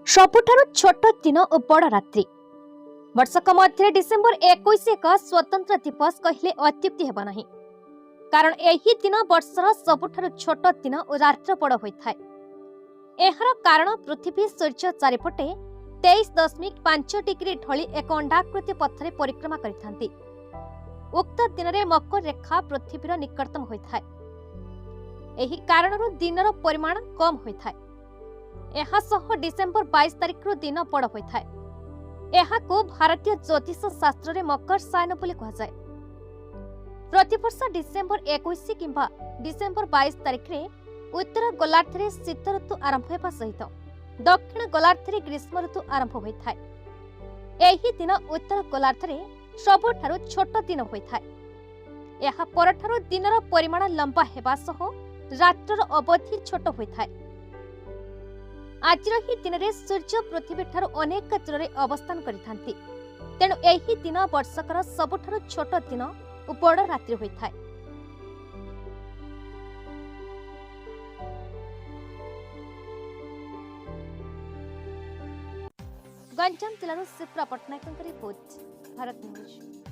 सबुठारु छोट दिन और बड़ रात्रि वर्षक मध्य डिसेम्बर 21 एक स्वतंत्र दिवस कहले अत्युक्ति हेबा नहीं। कारण एही दिन वर्षर सबुठारु छोट दिन और रात्र बड़ होइथाय। एहार कारण पृथ्वी सूर्य चारिपटे 23.5 डिग्री ढली एक अंडाकृति पथरे परिक्रमा करिथांती। उक्त दिन में मकर रेखा पृथ्वीर निकटतम होइथाय। एही कारणरू दिनर परिमाण कम होइथाय। डिसेम्बर 22 तारिख दिन बड़ होइथाय। एहाको भारतीय ज्योतिष शास्त्र रे मकर सायन बोली कहुए। प्रतिवर्ष डिसेम्बर 21 किंबा डिसेम्बर 22 तारिख रे उत्तर गोलार्ध रे शीत ऋतु आरंभ होगा सहित दक्षिण गोलार्ध रे ग्रीष्म ऋतु आरंभ होइथाय। एही दिन उत्तर गोलार्ध रे सबुठारु छोट दिन होइथाय। एहा परठारु दिनर परिमाण लंबा हेबा सह रात्रर अवधि छोट होइथाय। आजिर ही दिन में सूर्य पृथ्वी ठारू अनेक दूर अवस्थान करिथांती। तेणु एही दिन वर्षकर सबुठारु छोट दिन और बड़ रात्रि होइथाय। गंजाम जिलार शिप्रा पट्टनायक रिपोर्ट, भारत न्यूज।